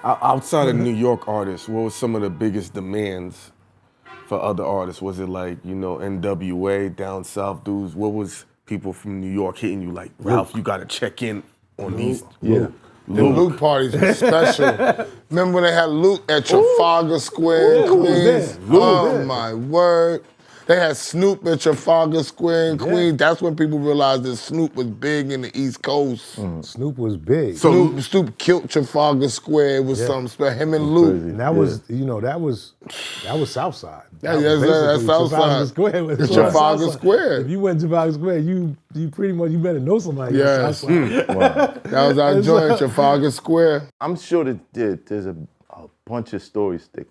Outside of New York artists, what was some of the biggest demands for other artists? Was it like, NWA, down south dudes? What was people from New York hitting you like, Ralph, you gotta check in on these? Yeah. The Luke parties were special. Remember when they had Luke at Trafalgar Square in Queens? Oh my word. They had Snoop at Trafalgar Square in Queens. That's when people realized that Snoop was big in the East Coast. Snoop was big. So Snoop killed Trafalgar Square. It was something special. Him and Luke. And that was, that was Southside. That's Southside. It's Trafalgar Square. If you went to Trafalgar Square, you pretty much, you better know somebody. Yes. That was our joint, Trafalgar Square. I'm sure that there's a bunch of stories that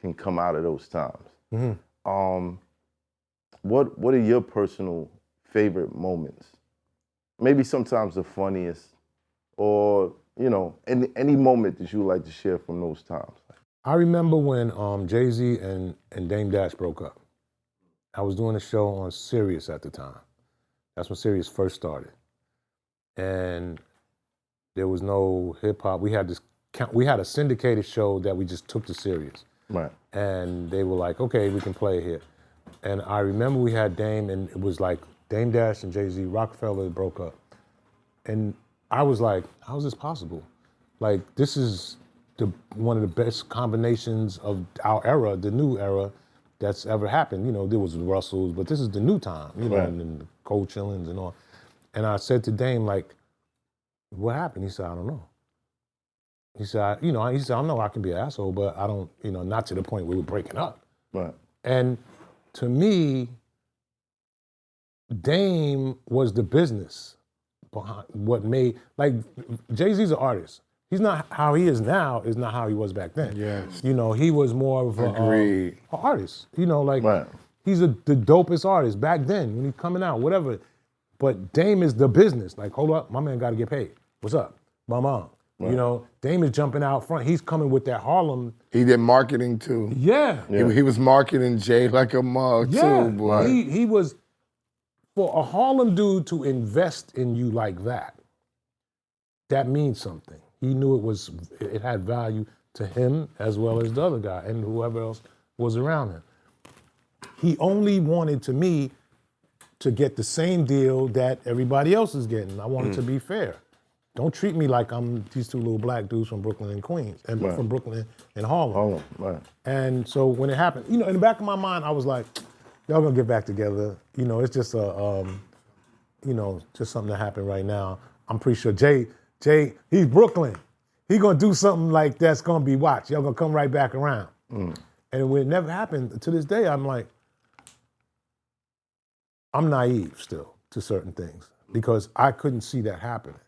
can come out of those times. What are your personal favorite moments? Maybe sometimes the funniest, or any moment that you would like to share from those times. I remember when Jay-Z and Dame Dash broke up. I was doing a show on Sirius at the time. That's when Sirius first started, and there was no hip hop. We had a syndicated show that we just took to Sirius. Right. And they were like, okay, we can play it here. And I remember we had Dame, and it was like Dame Dash and Jay-Z, Rockefeller broke up. And I was like, how is this possible? Like, this is one of the best combinations of our era, the new era, that's ever happened. There was Russells, but this is the new time, right. and the Cold Chillins and all. And I said to Dame, like, what happened? He said, I don't know. He said, I know I can be an asshole, but I don't, not to the point where we're breaking up. Right. And to me, Dame was the business behind what made, like, Jay-Z's an artist. He's not how he is now, is not how he was back then. Yes. He was more of an artist. Right. He's the dopest artist back then when he's coming out, whatever. But Dame is the business. Like, hold up, my man got to get paid. What's up? My mom. Right. Dame is jumping out front. He's coming with that Harlem. He did marketing too. Yeah. He was marketing Jay like a mug too, boy. He was, for a Harlem dude to invest in you like that means something. He knew it had value to him as well as the other guy and whoever else was around him. He only wanted to get the same deal that everybody else is getting. I wanted to be fair. Don't treat me like I'm these two little black dudes from Brooklyn and Queens, and from Brooklyn and Harlem. Right. And so when it happened, in the back of my mind, I was like, y'all gonna get back together. It's just just something that happened right now. I'm pretty sure Jay, he's Brooklyn. He gonna do something like that's gonna be watched. Y'all gonna come right back around. And when it never happened, to this day, I'm like, I'm naive still to certain things because I couldn't see that happening.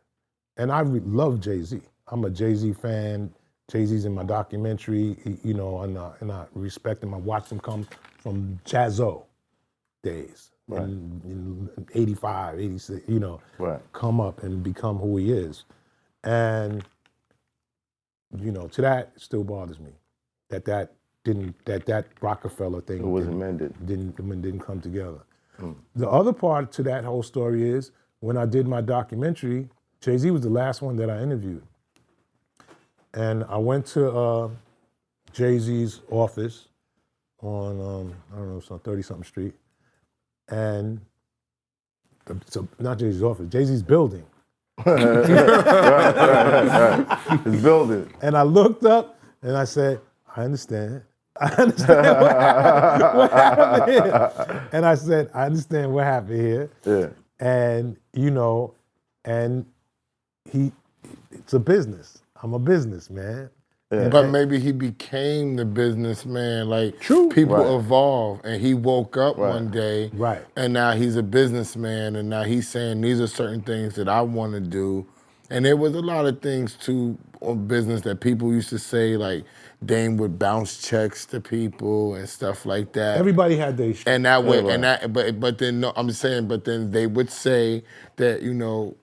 And I love Jay-Z. I'm a Jay-Z fan. Jay-Z's in my documentary, and I respect him. I watched him come from Jazzo days in 85, 86, come up and become who he is. And, to that, it still bothers me that Rockefeller thing it wasn't mended. Didn't come together. The other part to that whole story is when I did my documentary, Jay-Z was the last one that I interviewed. And I went to Jay-Z's office on, it's on 30-something Street. And, not Jay-Z's office, Jay-Z's building. Right. His building. And I looked up and I said, I understand what happened here. And I said, I understand what happened here. Yeah. And, and it's a business. I'm a businessman. Yeah. But maybe he became the businessman. Like, True. people evolve, and he woke up one day, Right. and now he's a businessman, and now he's saying these are certain things that I want to do. And there was a lot of things too on business that people used to say, like Dame would bounce checks to people and stuff like that. Everybody had their And that way, but then no, I'm saying, but then they would say that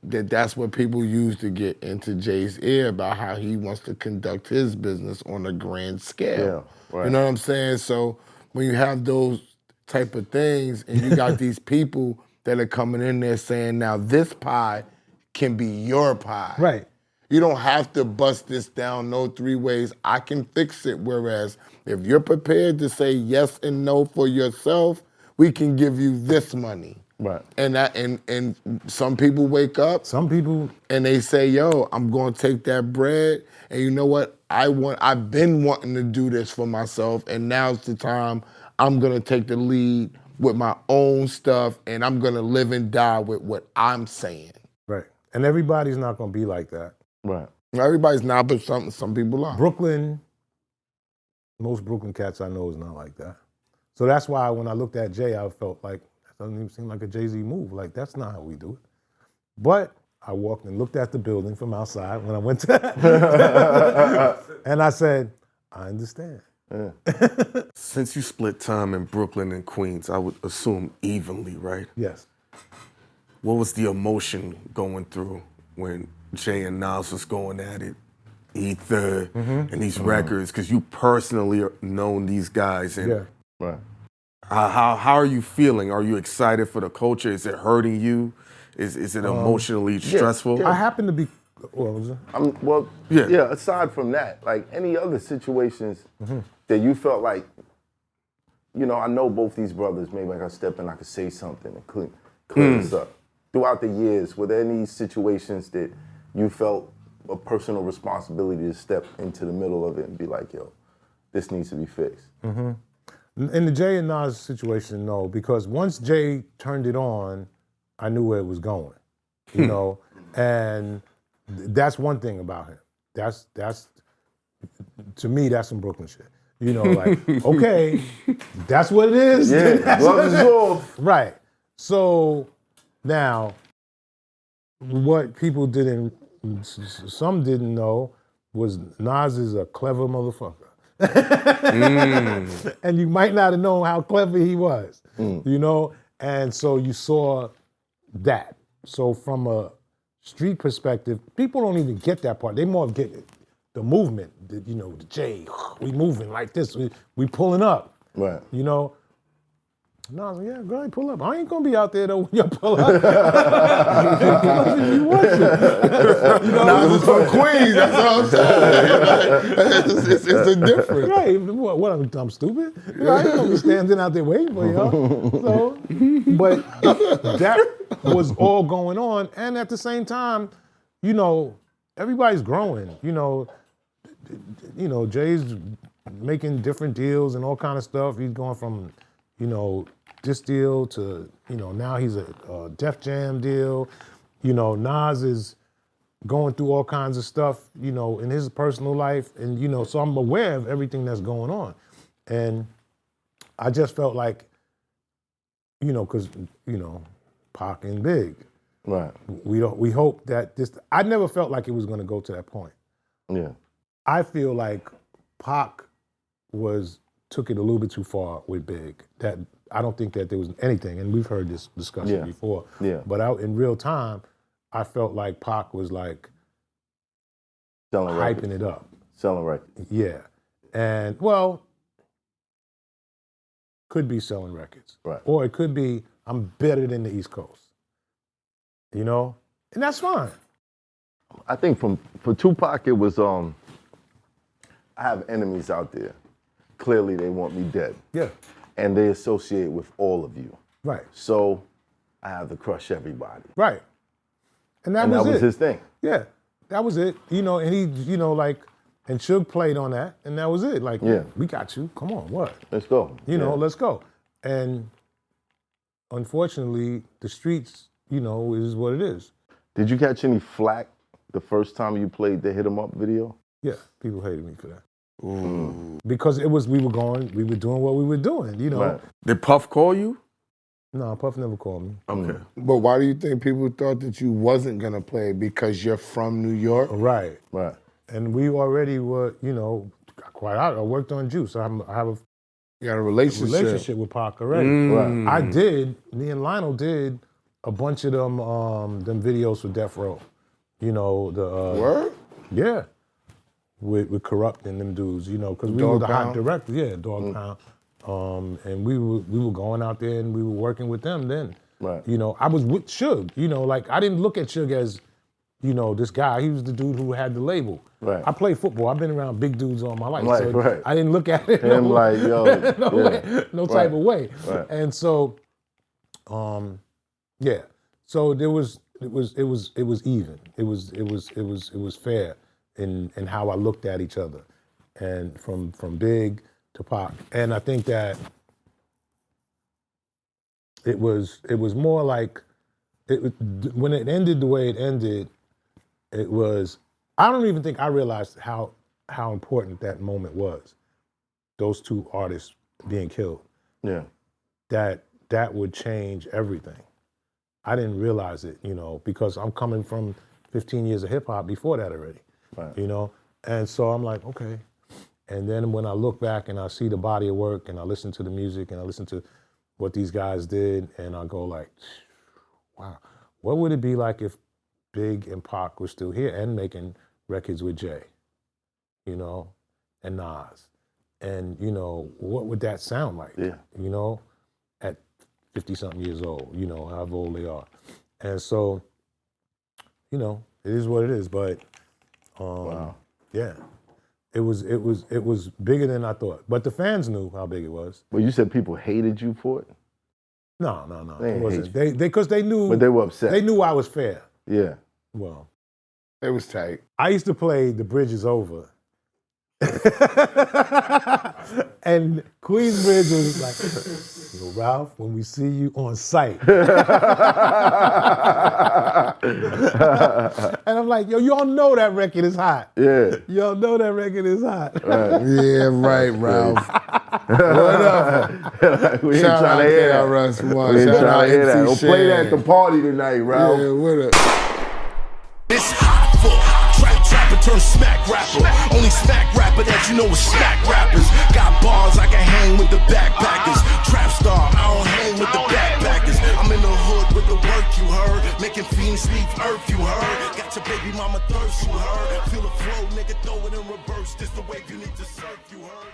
that's what people use to get into Jay's ear about how he wants to conduct his business on a grand scale. Yeah, right. You know what I'm saying? So when you have those type of things, and you got these people that are coming in there saying, now this pie can be your pie. Right. You don't have to bust this down no 3 ways. I can fix it. Whereas if you're prepared to say yes and no for yourself, we can give you this money. Right. And some people wake up. Some people and they say, yo, I'm gonna take that bread, and you know what? I've been wanting to do this for myself, and now's the time I'm gonna take the lead with my own stuff, and I'm gonna live and die with what I'm saying. right, and everybody's not gonna be like that. Right. Everybody's not, but some people are. Brooklyn, most Brooklyn cats I know is not like that. So that's why when I looked at Jay, I felt like that doesn't even seem like a Jay-Z move. Like, that's not how we do it. But I walked and looked at the building from outside when I went to and I said, I understand. Yeah. Since you split time in Brooklyn and Queens, I would assume evenly, right? Yes. What was the emotion going through when Jay and Nas was going at it, Ether, and these records? Because you personally known these guys, and Yeah. Right. how are you feeling? Are you excited for the culture? Is it hurting you? Is it emotionally stressful? I happen to be, what was it? Yeah. Aside from that, like any other situations that you felt like, you know, I know both these brothers. Maybe I could step in, I could say something and clear this up. Throughout the years, were there any situations that you felt a personal responsibility to step into the middle of it and be like, yo, this needs to be fixed? In the Jay and Nas situation, no, because once Jay turned it on, I knew where it was going, you know, and that's one thing about him. That's to me, that's some Brooklyn shit. You know, like, okay, that's what it is. Yeah, gloves is off. Right. So now, what people some didn't know was Nas is a clever motherfucker. And you might not have known how clever he was, you know? And so you saw that. So from a street perspective, people don't even get that part. They more get the movement, you know, the J, we moving like this, we pulling up, Right. you know? No, I was like, yeah, go ahead, pull up. I ain't gonna be out there though when you pull up. Pull up if you want to. You know, Nas is from Queens, that's what I'm saying. it's a difference. right, what I'm stupid? You know, I ain't gonna be standing out there waiting for y'all. So, but that was all going on, and at the same time, you know, everybody's growing. You know, Jay's making different deals and all kind of stuff. He's going from, you know, this deal to, you know, now he's a Def Jam deal. You know, Nas is going through all kinds of stuff, you know, in his personal life. And, you know, so I'm aware of everything that's going on. And I just felt like, you know, because, you know, Pac and Big. Right. We hope that I never felt like it was going to go to that point. Yeah. I feel like Pac took it a little bit too far with Big. That I don't think that there was anything, and we've heard this discussion before. Yeah. But in real time, I felt like Pac was like Selling hyping records. it up. Selling records. Yeah, and well, could be selling records, Right. or it could be I'm better than the East Coast. You know, and that's fine. I think for Tupac, it was I have enemies out there. Clearly, they want me dead. Yeah. And they associate with all of you. Right. So I have to crush everybody. Right. And that was it. his thing. Yeah, that was it. You know, and he, you know, like, and Suge played on that, and that was it. Like, we got you. Come on, what? Let's go. You know, let's go. And unfortunately, the streets, you know, is what it is. Did you catch any flack the first time you played the Hit 'Em Up video? Yeah, people hated me for that. Ooh. Because we were doing what we were doing, you know. Right. Did Puff call you? No, Puff never called me. Okay. But why do you think people thought that you wasn't gonna play? Because you're from New York? Right. Right. And we already were, you know, quite out. I worked on Juice. I have a You got a relationship. with Pac already. Right. Me and Lionel did a bunch of them videos for Death Row. You know, the Word? yeah. With Corrupt and them dudes, you know, because we Dog were the hot Pound? director, Dog Pound. And we were going out there and we were working with them then. Right. You know, I was with Suge, you know, like I didn't look at Suge as you know, this guy, he was the dude who had the label. Right. I played football. I've been around big dudes all my life. Right, so right. I didn't look at it Him like, yo, no type of way. Right. And so, yeah. So it was even. It was fair in how I looked at each other, and from Big to Pac. And I think that it was more like when it ended the way it ended. It was. I don't even think I realized how important that moment was. Those two artists being killed. Yeah. That would change everything. I didn't realize it, you know, because I'm coming from 15 years of hip hop before that already, Right. you know? And so I'm like, okay. And then when I look back and I see the body of work and I listen to the music and I listen to what these guys did and I go like, wow, what would it be like if Big and Pac were still here and making records with Jay, you know, and Nas? And, you know, what would that sound like? Yeah. You know, at 50-something years old, you know, however old they are. And so, you know, it is what it is, but Wow. yeah. It was bigger than I thought. But the fans knew how big it was. Well, you said people hated you for it? No. They It ain't wasn't. hate Because they knew But they were upset. they knew I was fair. Yeah. Well, It was tight. I used to play The Bridge Is Over. And Queensbridge was like, yo, Ralph, when we see you on site. And I'm like, yo, y'all know that record is hot. Yeah. Y'all know that record is hot. Yeah, right, Ralph. Whatever. We ain't Shout out trying to hear that. KRS One. We ain't Shout trying out to hear that. MC We'll play that at Shan. the party tonight, Ralph. Yeah, what up? It's Hoffa, trapper turn smack rapper. Only smack rapper that you know is smack rappers. Got bars I can hang with the backpackers. Trap star, I don't hang with the backpackers. I'm in the hood with the work you heard. Making fiends leave earth you heard. Got your baby mama thirst you heard. Feel the flow, nigga, throw it in reverse. This the wave you need to surf you heard.